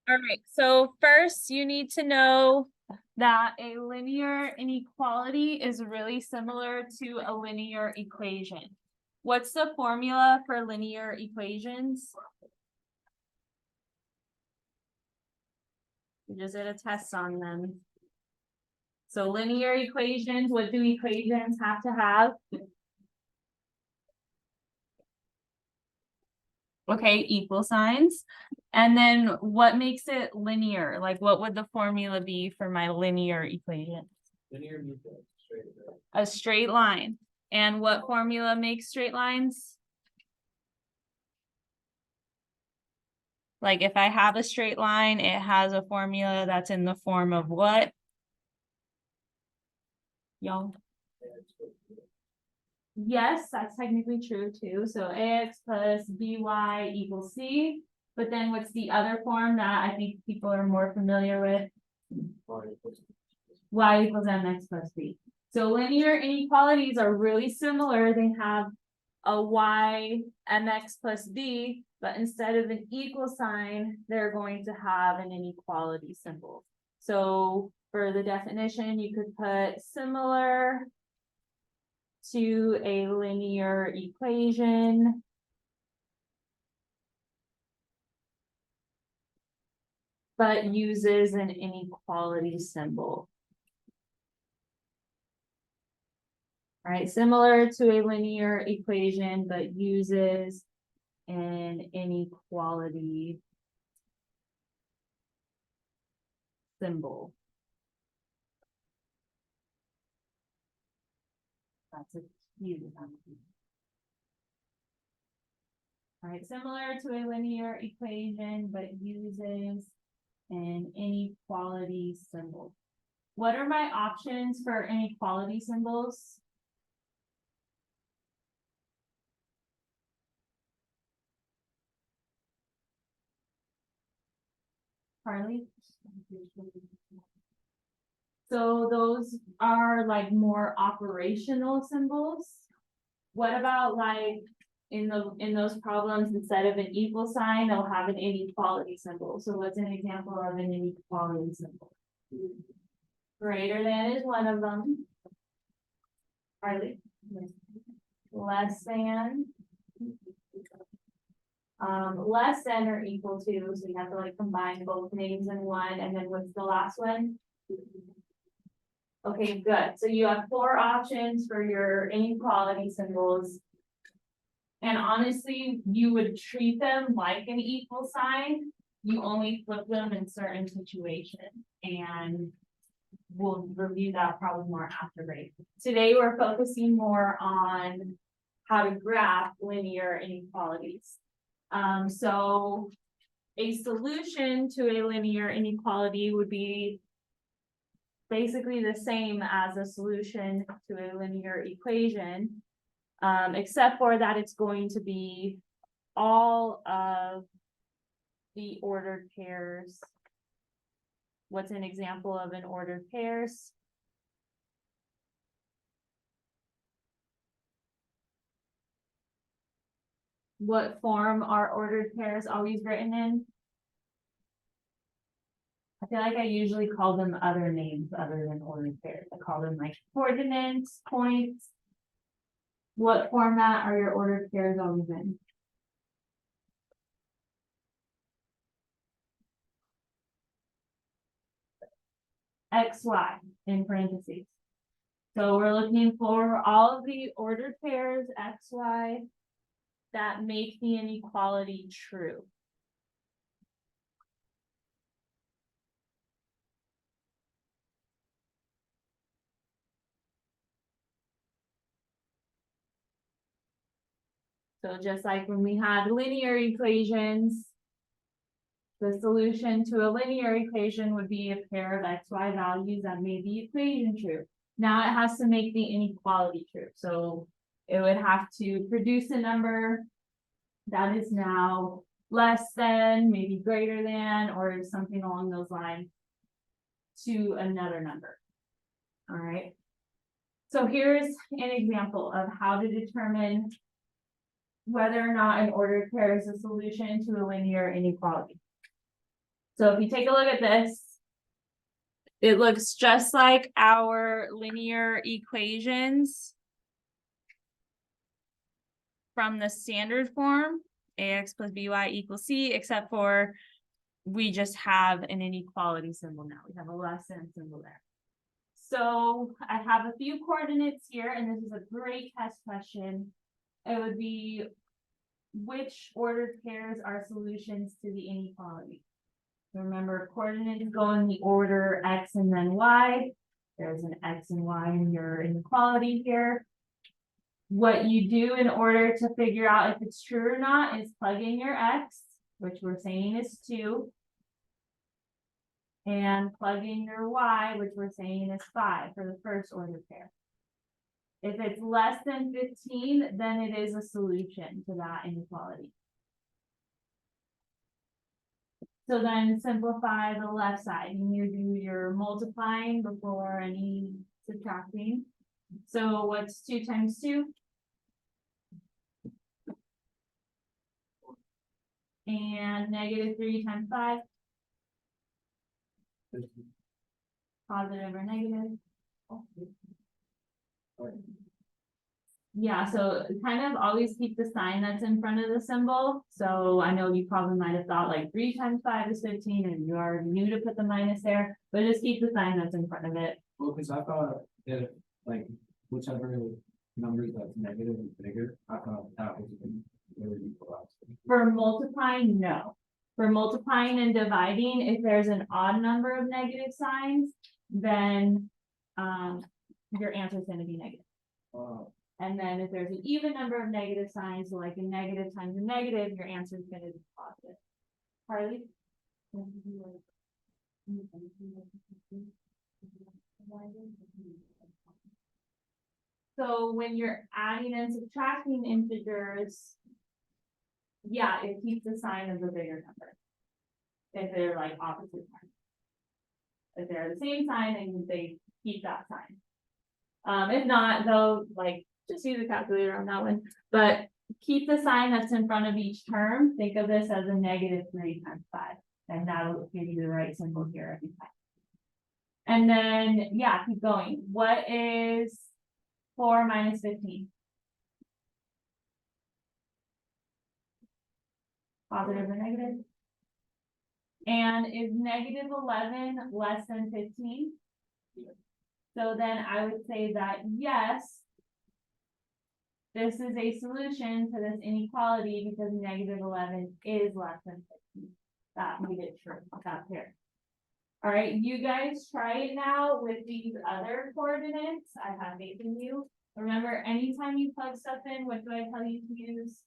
All right, so first you need to know that a linear inequality is really similar to a linear equation. What's the formula for linear equations? We just did a test on them. So linear equations, what do equations have to have? Okay, equal signs. And then what makes it linear? Like what would the formula be for my linear equation? Linear means straight line. A straight line. And what formula makes straight lines? Like if I have a straight line, it has a formula that's in the form of what? Y'all? Yes, that's technically true too. So ax plus by equals c. But then what's the other form that I think people are more familiar with? Y equals mx plus b. So linear inequalities are really similar. They have a y mx plus b, but instead of an equal sign, they're going to have an inequality symbol. So for the definition, you could put similar to a linear equation. But uses an inequality symbol. All right, similar to a linear equation, but uses an inequality symbol. That's a cue. All right, similar to a linear equation, but uses an inequality symbol. What are my options for inequality symbols? Carly? So those are like more operational symbols. What about like in those problems, instead of an equal sign, they'll have an inequality symbol. So what's an example of an inequality symbol? Greater than is one of them. Carly? Less than. Less than or equal to, so you have to like combine both names in one, and then what's the last one? Okay, good. So you have 4 options for your inequality symbols. And honestly, you would treat them like an equal sign. You only flip them in certain situations, and we'll review that probably more after break. Today, we're focusing more on how to graph linear inequalities. So a solution to a linear inequality would be basically the same as a solution to a linear equation, except for that it's going to be all of the ordered pairs. What's an example of an ordered pairs? What form are ordered pairs always written in? I feel like I usually call them other names other than ordered pairs. I call them like coordinates, points. What format are your ordered pairs always in? XY in parentheses. So we're looking for all of the ordered pairs XY that make the inequality true. So just like when we had linear equations, the solution to a linear equation would be a pair of XY values that made the equation true. Now it has to make the inequality true. So it would have to produce a number that is now less than, maybe greater than, or something along those lines to another number. All right. So here's an example of how to determine whether or not an ordered pair is a solution to a linear inequality. So if you take a look at this, it looks just like our linear equations from the standard form, ax plus by equals c, except for we just have an inequality symbol now. We have a less than symbol there. So I have a few coordinates here, and this is a great test question. It would be, which ordered pairs are solutions to the inequality? Remember, coordinates go in the order x and then y. There's an x and y in your inequality here. What you do in order to figure out if it's true or not is plug in your x, which we're saying is 2. And plug in your y, which we're saying is 5 for the first order pair. If it's less than 15, then it is a solution to that inequality. So then simplify the left side, and you do your multiplying before any subtracting. So what's 2 times 2? And negative 3 times 5, positive or negative? Yeah, so kind of always keep the sign that's in front of the symbol. So I know you probably might have thought like 3 times 5 is 15 and you already knew to put the minus there, but just keep the sign that's in front of it. Well, because I thought that like whichever number that's negative is bigger, I thought that was really equal. For multiplying, no. For multiplying and dividing, if there's an odd number of negative signs, then your answer is going to be negative. And then if there's an even number of negative signs, so like a negative times a negative, your answer is going to be positive. Harley? So when you're adding and subtracting integers, yeah, it keeps the sign of the bigger number. If they're like opposite signs. If they're the same sign, then they keep that sign. If not, though, like just use a calculator on that one, but keep the sign that's in front of each term. Think of this as a negative 3 times 5, and that'll give you the right symbol here every time. And then, yeah, keep going. What is 4 minus 15? Positive or negative? And is negative 11 less than 15? So then I would say that yes, this is a solution to this inequality because negative 11 is less than 15. That made it true. That's here. All right, you guys try it now with these other coordinates. I have faith in you. Remember, anytime you plug stuff in, what do I tell you to use?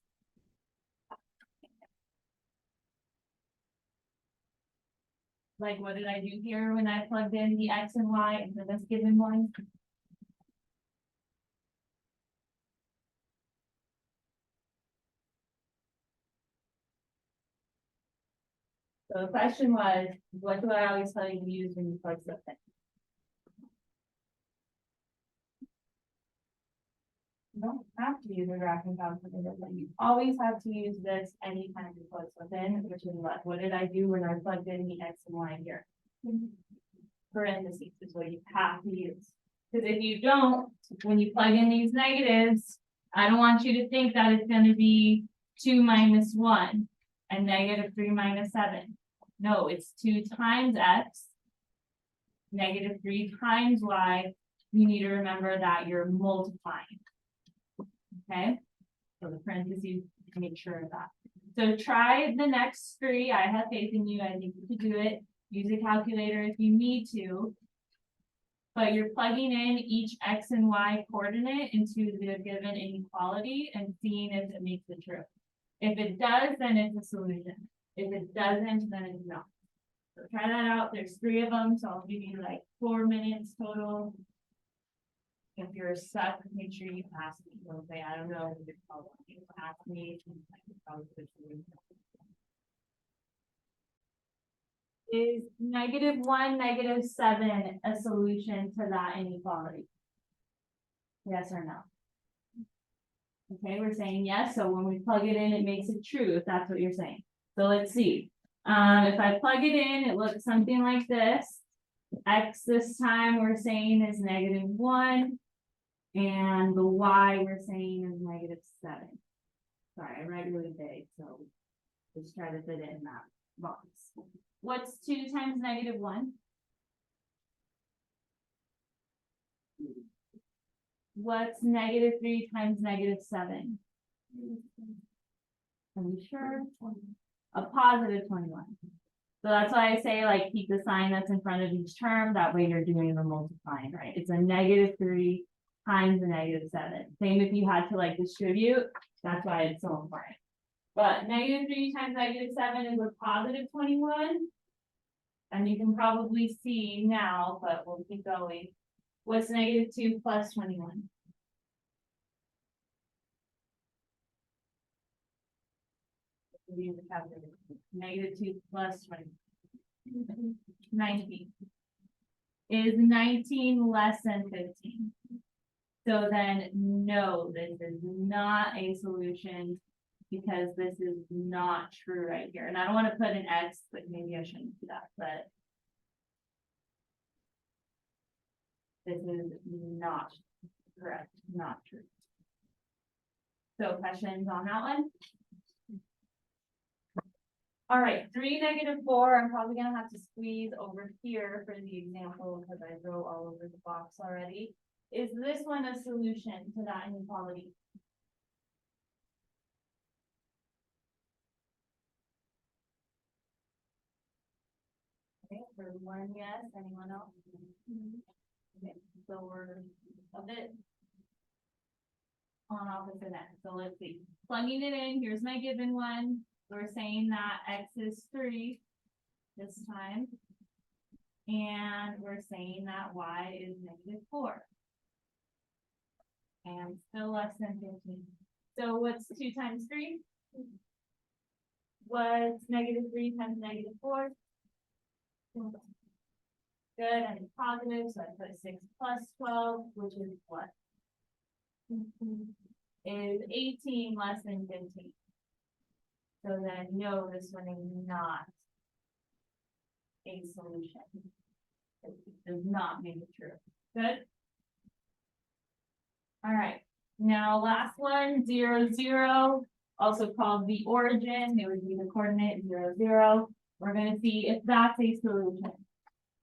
Like, what did I do here when I plugged in the x and y into this given one? So the question was, what do I always tell you to use when you plug stuff in? You don't have to use a graphing calculator, but you always have to use this anytime you plug stuff in, which is what did I do when I plugged in the x and y here? Parentheses is what you have to use. Because if you don't, when you plug in these negatives, I don't want you to think that it's going to be 2 minus 1 and negative 3 minus 7. No, it's 2 times x, negative 3 times y. You need to remember that you're multiplying. Okay, so the parentheses, make sure of that. So try the next 3. I have faith in you. I think you can do it. Use a calculator if you need to. But you're plugging in each x and y coordinate into the given inequality and seeing if it makes it true. If it does, then it's a solution. If it doesn't, then it's not. So try that out. There's 3 of them, so I'll give you like 4 minutes total. If you're stuck, make sure you ask me. Don't say, I don't know. Ask me. Is -1, -7 a solution to that inequality? Yes or no? Okay, we're saying yes, so when we plug it in, it makes it true, if that's what you're saying. So let's see. If I plug it in, it looks something like this. X this time we're saying is -1. And the Y we're saying is -7. Sorry, I write really big, so just try to fit it in that box. What's 2 times -1? What's -3 times -7? Are you sure? A positive 21. So that's why I say like keep the sign that's in front of each term, that way you're doing the multiplying, right? It's a -3 times a -7. Same if you had to like distribute, that's why it's so important. But -3 times -7 is a positive 21. And you can probably see now, but we'll keep going. What's -2 plus 21? -2 plus 20. 19. Is 19 less than 15? So then, no, this is not a solution because this is not true right here. And I don't want to put an X, but maybe I shouldn't do that, but this is not correct, not true. So questions on that one? All right, 3, -4, I'm probably gonna have to squeeze over here for the example because I wrote all over the box already. Is this one a solution to that inequality? Okay, for one yes, anyone else? Okay, so we're a bit on opposite ends, so let's see. Plugging it in, here's my given one. We're saying that X is 3 this time. And we're saying that Y is -4. And still less than 15. So what's 2 times 3? What's -3 times -4? Good, and it's positive, so I put 6 plus 12, which is what? Is 18 less than 15? So then, no, this one is not a solution. It does not make it true. Good. All right, now last one, 0, 0, also called the origin. It would be the coordinate 0, 0. We're gonna see if that's a solution.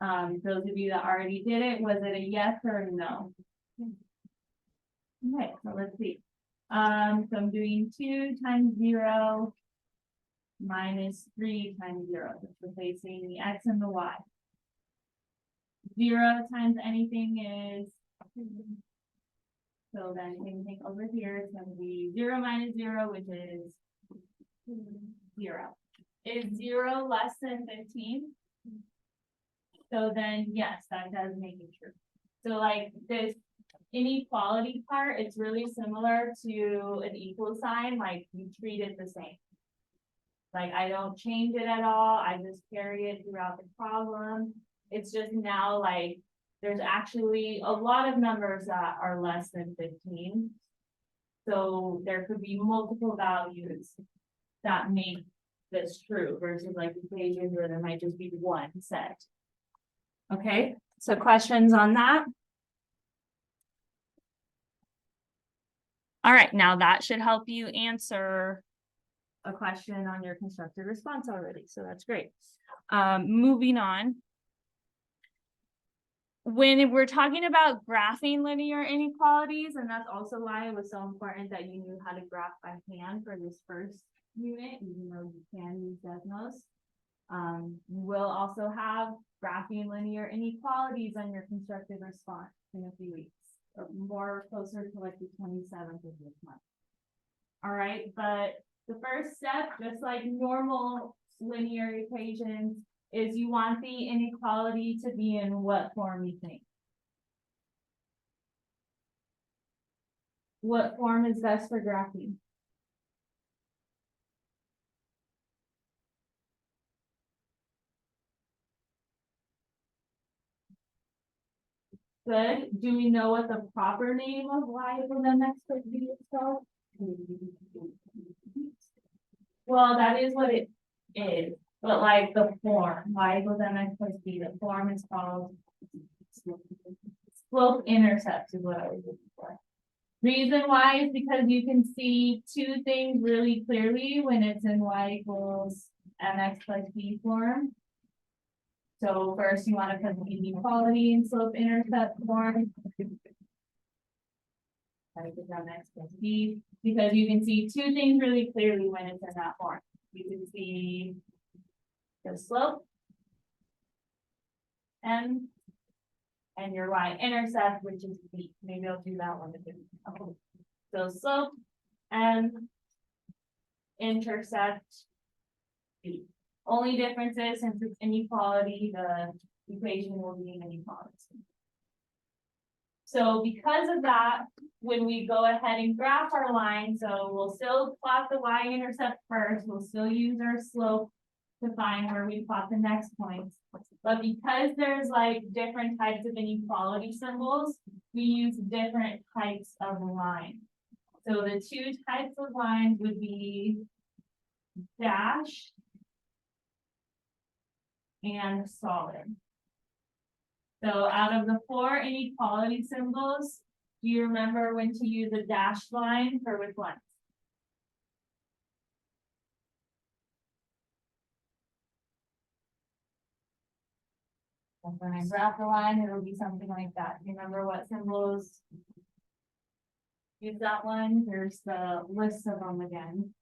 Those of you that already did it, was it a yes or a no? Okay, so let's see. So I'm doing 2 times 0 minus 3 times 0, just replacing the X and the Y. 0 times anything is, so then anything over here is going to be 0 minus 0, which is 0. Is 0 less than 15? So then, yes, that does make it true. So like this inequality part, it's really similar to an equal sign, like you treat it the same. Like I don't change it at all, I just carry it throughout the problem. It's just now like there's actually a lot of numbers that are less than 15. So there could be multiple values that make this true versus like equations where there might just be one set. Okay, so questions on that? All right, now that should help you answer a question on your constructed response already, so that's great. Moving on. When we're talking about graphing linear inequalities, and that's also why it was so important that you knew how to graph by hand for this first unit, even though you can use Desmos. We'll also have graphing linear inequalities on your constructed response in a few weeks, or more closer to like the 27th of this month. All right, but the first step, just like normal linear equations, is you want the inequality to be in what form you think? What form is best for graphing? Good. Do we know what the proper name of y for the next be is called? Well, that is what it is. But like the form, y equals mx plus b, the form is called slope intercept is what I was looking for. Reason why is because you can see two things really clearly when it's in y equals mx plus b form. So first you want to put the inequality in slope intercept form. Y equals mx plus b, because you can see two things really clearly when it's in that form. You can see the slope and your y-intercept, which is b. Maybe I'll do that one again. Okay. So slope and intercept b. Only difference is since it's inequality, the equation will be inequality. So because of that, when we go ahead and graph our line, so we'll still plot the y-intercept first, we'll still use our slope to find where we plot the next points. But because there's like different types of inequality symbols, we use different types of line. So the two types of lines would be dash and solid. So out of the four inequality symbols, do you remember when to use a dashed line for which one? When I graph the line, it'll be something like that. Do you remember what symbols use that one? There's the list of them again.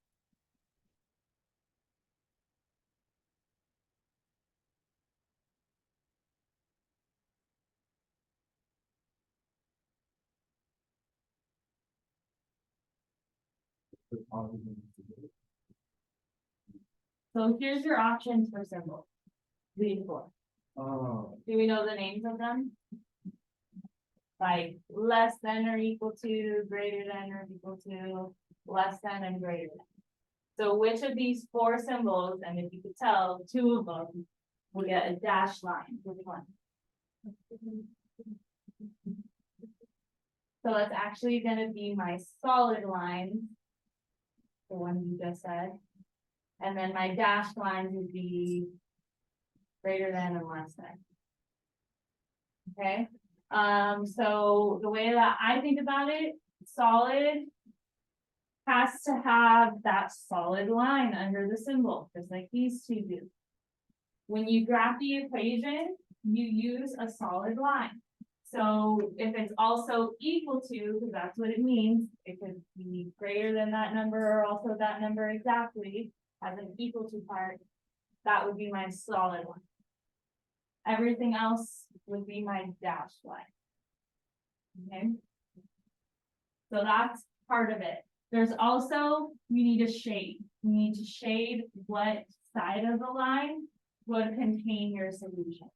So here's your options for symbols. These four. Oh, Do we know the names of them? Like less than or equal to, greater than or equal to, less than and greater than. So which of these four symbols, and if you could tell, two of them will get a dashed line. Which one? So it's actually gonna be my solid line. The one you just said. And then my dashed lines would be greater than and less than. Okay, so the way that I think about it, solid has to have that solid line under the symbol, just like these two do. When you graph the equation, you use a solid line. So if it's also equal to, because that's what it means, it could be greater than that number or also that number exactly as an equal to part, that would be my solid line. Everything else would be my dashed line. Okay. So that's part of it. There's also, you need a shade. You need to shade what side of the line would contain your solution.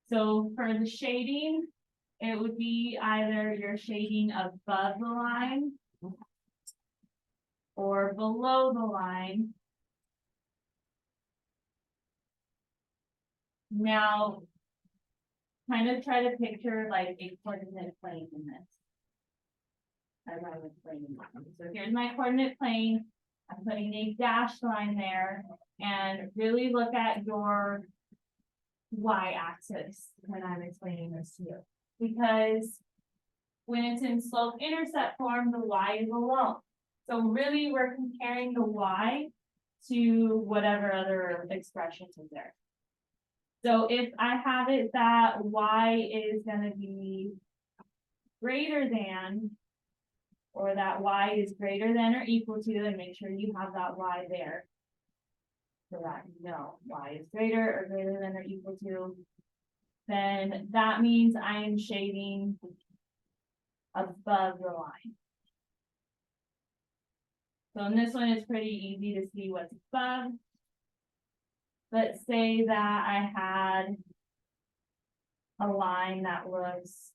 So for the shading, it would be either you're shading above the line or below the line. Now, kind of try to picture like a coordinate plane in this. As I was explaining. So here's my coordinate plane. I'm putting a dashed line there and really look at your y-axis when I'm explaining this to you. Because when it's in slope intercept form, the y is alone. So really we're comparing the y to whatever other expressions is there. So if I have it that y is going to be greater than, or that y is greater than or equal to, then make sure you have that y there. So that you know y is greater or greater than or equal to, then that means I am shading above the line. So in this one, it's pretty easy to see what's above. Let's say that I had a line that looks,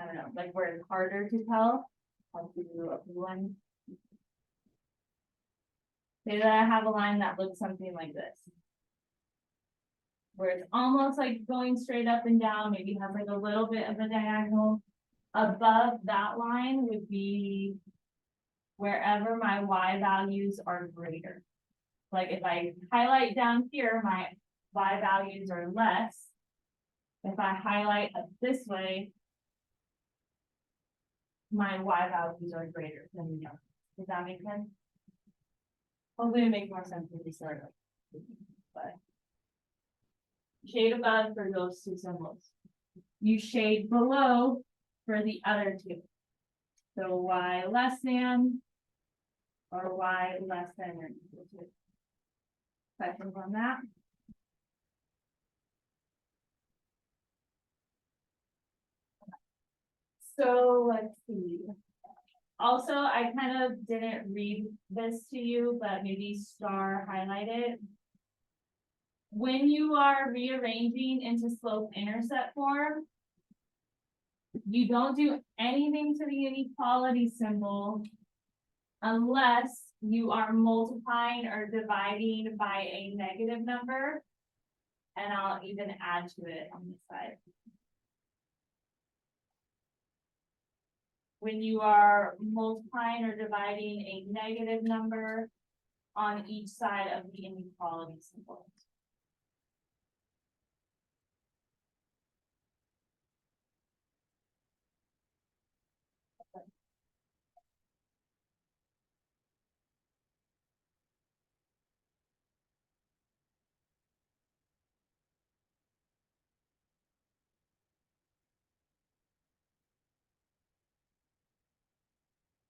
I don't know, like where it's harder to tell. I'll give you a blue one. Say that I have a line that looks something like this. Where it's almost like going straight up and down, maybe has like a little bit of a diagonal. Above that line would be wherever my y values are greater. Like if I highlight down here, my Y values are less. If I highlight up this way, my Y values are greater than the other. Does that make sense? Hopefully it makes more sense when we start. But shade above for those two symbols. You shade below for the other two. So Y less than or Y less than or equal to. Questions on that? So let's see. Also, I kind of didn't read this to you, but maybe star highlight it. When you are rearranging into slope intercept form, you don't do anything to the inequality symbol unless you are multiplying or dividing by a negative number. And I'll even add to it on this side. When you are multiplying or dividing a negative number on each side of the inequality symbol.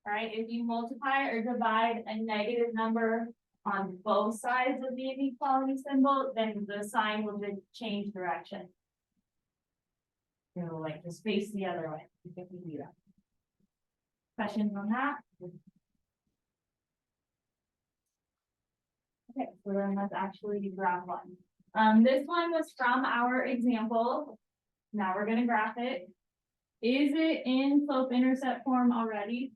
Right, if you multiply or divide a negative number on both sides of the inequality symbol, then the sign will just change direction. You know, like just face the other way, if you do that. Questions on that? Okay, so then let's actually graph one. This one was from our example. Now we're gonna graph it. Is it in slope intercept form already?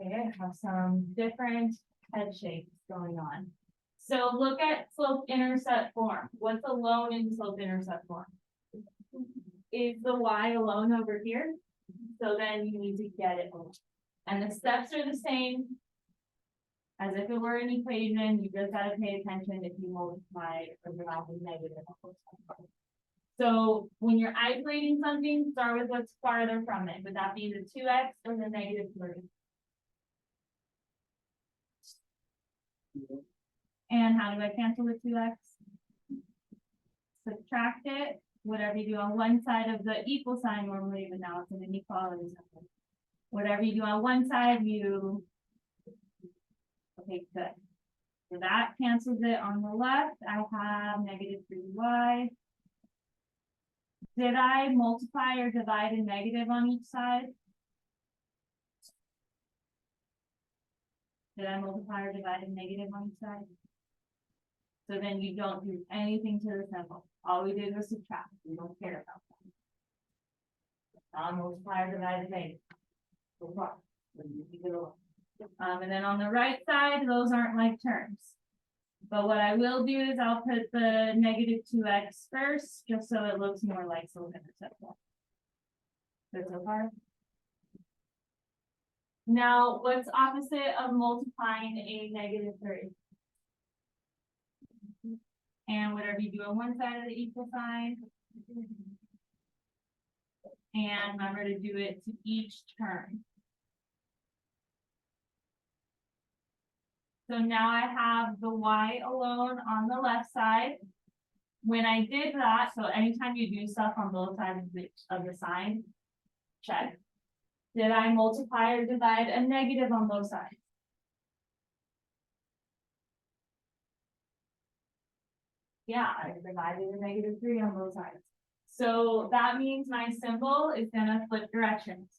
Okay, I have some different head shapes going on. So look at slope intercept form. What's alone in slope intercept form? Is the Y alone over here? So then you need to get it alone. And the steps are the same as if it were an equation. You just gotta pay attention if you multiply or divide with negative. So when you're isolating something, start with what's farther from it. Would that be the 2x or the negative 3? And how do I cancel the 2x? Subtract it, whatever you do on one side of the equal sign normally, but now it's an inequality symbol. Whatever you do on one side, you, okay, good. So that cancels it on the left. I have negative 3y. Did I multiply or divide a negative on each side? Did I multiply or divide a negative on each side? So then you don't do anything to the symbol. All we did was subtract. We don't care about that. I'll multiply or divide a negative. So far. And then on the right side, those aren't like terms. But what I will do is I'll put the negative 2x first, just so it looks more like slope intercept form. Good so far? Now, what's opposite of multiplying a negative 3? And whatever you do on one side of the equal sign. And remember to do it to each term. So now I have the y alone on the left side. When I did that, so anytime you do stuff on both sides of the sign, check. Did I multiply or divide a negative on both sides? Yeah, I divided a negative 3 on both sides. So that means my symbol is gonna flip directions.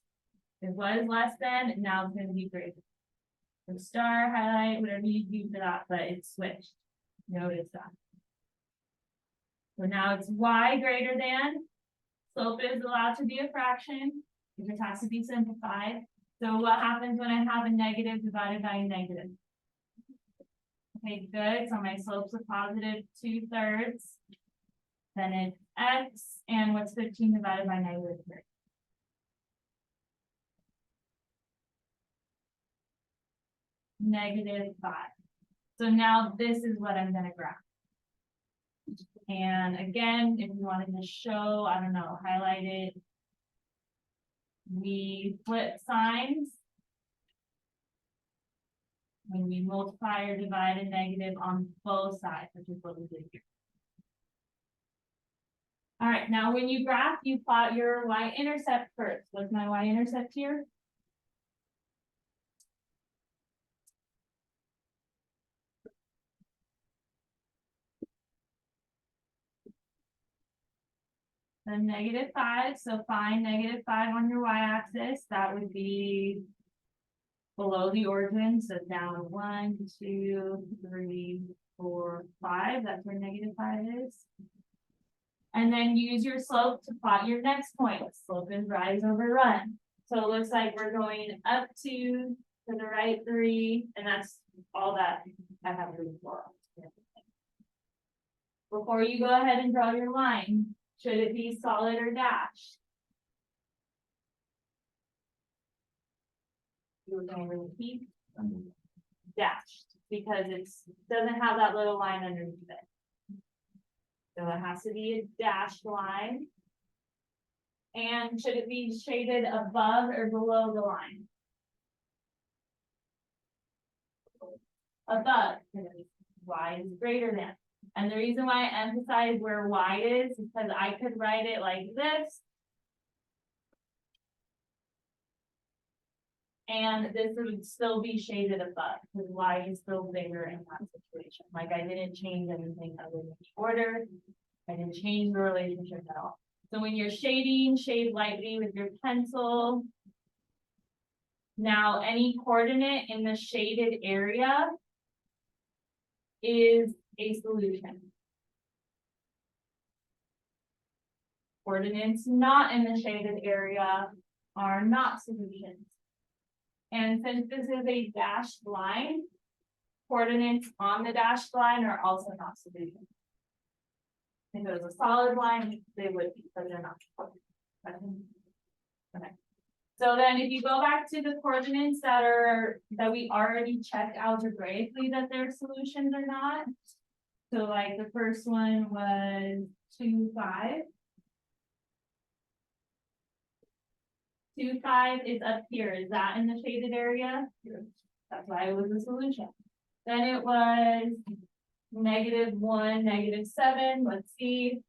It was less than, now it's gonna be greater. So star, highlight, whatever you do for that, but it's switched. Notice that. So now it's y greater than. Slope is allowed to be a fraction. It has to be simplified. So what happens when I have a negative divided by a negative? Okay, good. So my slope's a positive 2/3. Then it's x, and what's 15 divided by negative 3? -5. So now this is what I'm gonna graph. And again, if you wanted to show, I don't know, highlight it. We flip signs. When we multiply or divide a negative on both sides, which is what we did here. All right, now when you graph, you plot your y-intercept first. What's my y-intercept here? The -5, so find -5 on your y-axis, that would be below the origin, so down 1, 2, 3, 4, 5, that's where -5 is. And then use your slope to plot your next point. Slope is rise over run. So it looks like we're going up 2 to the right 3, and that's all that I have room for. Before you go ahead and draw your line, should it be solid or dashed? You're going to keep dashed because it's doesn't have that little line underneath it. So it has to be a dashed line. And should it be shaded above or below the line? Above, because y is greater than. And the reason why I emphasize where y is because I could write it like this. And this would still be shaded above because y is still bigger in that situation. Like I didn't change anything other than the order. I didn't change the relationship at all. So when you're shading, shade lightly with your pencil. Now, any coordinate in the shaded area is a solution. Coordinates not in the shaded area are not solutions. And since this is a dashed line, coordinates on the dashed line are also not solutions. If it was a solid line, they would be, but they're not. Okay. So then if you go back to the coordinates that we already checked algebraically that they're solutions or not. So like the first one was 2, 5. 2, 5 is up here. Is that in the shaded area? That's why it was a solution. Then it was -1, -7. Let's see.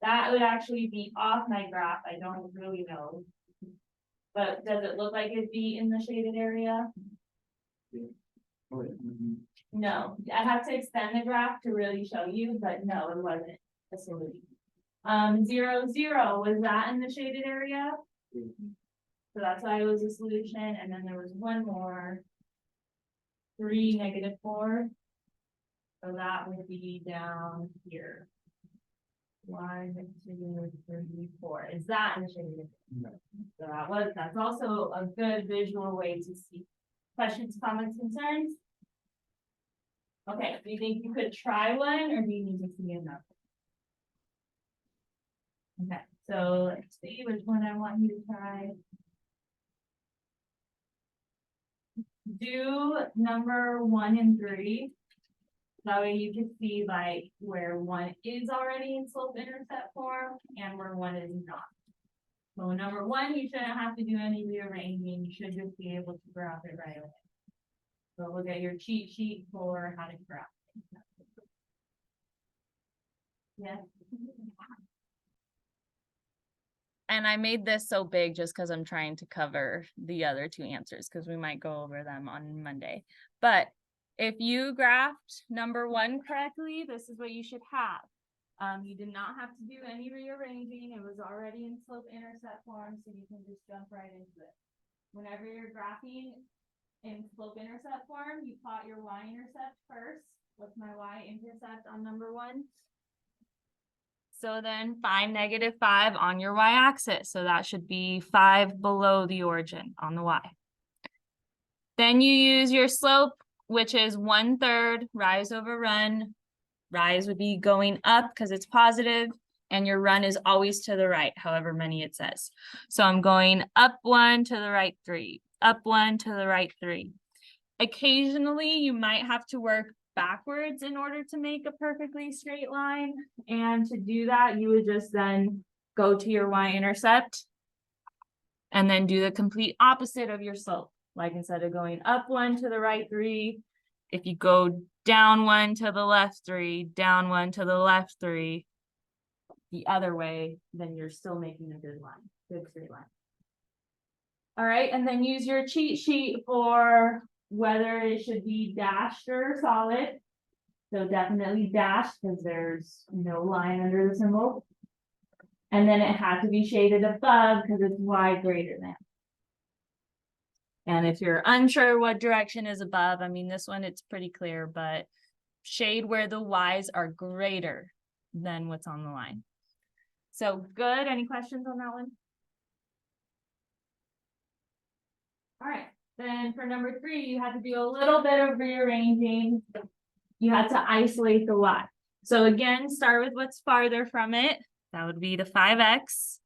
That would actually be off my graph. I don't really know. But does it look like it'd be in the shaded area? No, I have to extend the graph to really show you, but no, it wasn't a solution. 0, 0, was that in the shaded area? So that's why it was a solution, and then there was one more. 3, -4. So that would be down here. 1, 2, 3, 4. Is that in the shaded area? No. So that's also a good visual way to see. Questions, comments, concerns? Okay, do you think you could try one or do you need to see another? Okay, so let's see which one I want you to try. Do number 1 and 3. That way you can see like where 1 is already in slope intercept form and where 1 is not. So number 1, you shouldn't have to do any rearranging. You should just be able to graph it right away. So look at your cheat sheet for how to graph it. Yeah. And I made this so big just because I'm trying to cover the other 2 answers because we might go over them on Monday. But if you graphed number 1 correctly, this is what you should have. You did not have to do any rearranging. It was already in slope intercept form, so you can just jump right into it. Whenever you're graphing in slope intercept form, you plot your y-intercept first. What's my y-intercept on number 1? So then find -5 on your y-axis. So that should be 5 below the origin on the y. Then you use your slope, which is 1/3 rise over run. Rise would be going up because it's positive, and your run is always to the right, however many it says. So I'm going up 1 to the right 3, up 1 to the right 3. Occasionally, you might have to work backwards in order to make a perfectly straight line. And to do that, you would just then go to your y-intercept and then do the complete opposite of your slope. Like instead of going up 1 to the right 3, if you go down 1 to the left 3, down 1 to the left 3, the other way, then you're still making a good line, good straight line. All right, and then use your cheat sheet for whether it should be dashed or solid. So definitely dashed because there's no line under the symbol. And then it had to be shaded above because it's y greater than. And if you're unsure what direction is above, I mean, this one, it's pretty clear, but shade where the y's are greater than what's on the line. So good. Any questions on that one? All right. Then for number 3, you had to do a little bit of rearranging. You had to isolate the y. So again, start with what's farther from it. That would be the 5x.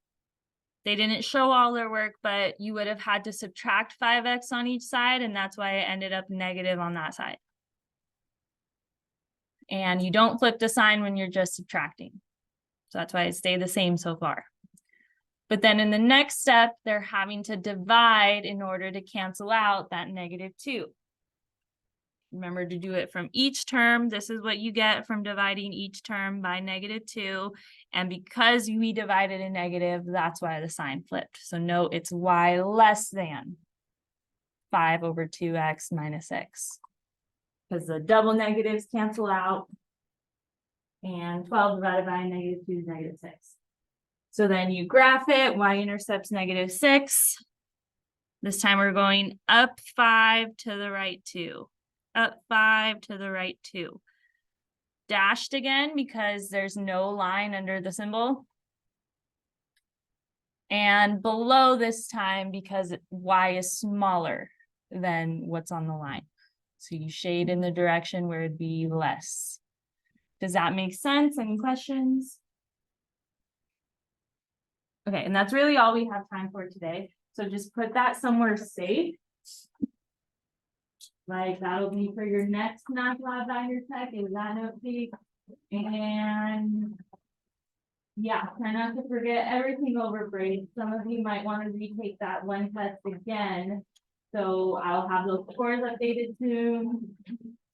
They didn't show all their work, but you would have had to subtract 5x on each side, and that's why it ended up negative on that side. And you don't flip the sign when you're just subtracting. So that's why it stayed the same so far. But then in the next step, they're having to divide in order to cancel out that -2. Remember to do it from each term. This is what you get from dividing each term by -2. And because we divided a negative, that's why the sign flipped. So no, it's y less than 5 over 2x minus 6. Because the double negatives cancel out. And 12 divided by -2 is -6. So then you graph it, y-intercept's -6. This time we're going up 5 to the right 2. Up 5 to the right 2. Dashed again because there's no line under the symbol. And below this time because y is smaller than what's on the line. So you shade in the direction where it'd be less. Does that make sense? Any questions? Okay, and that's really all we have time for today. So just put that somewhere safe. Like that'll be for your next math lab binder tech is that note sheet. And yeah, try not to forget everything over break. Some of you might want to retake that one test again. So I'll have those scores updated soon.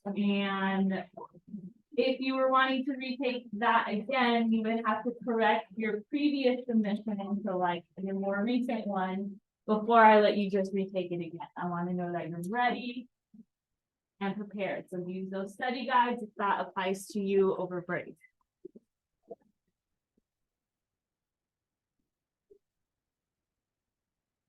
And if you were wanting to retake that again, you would have to correct your previous submission into like your more recent one before I let you just retake it again. I want to know that you're ready and prepared. So use those study guides if that applies to you over break.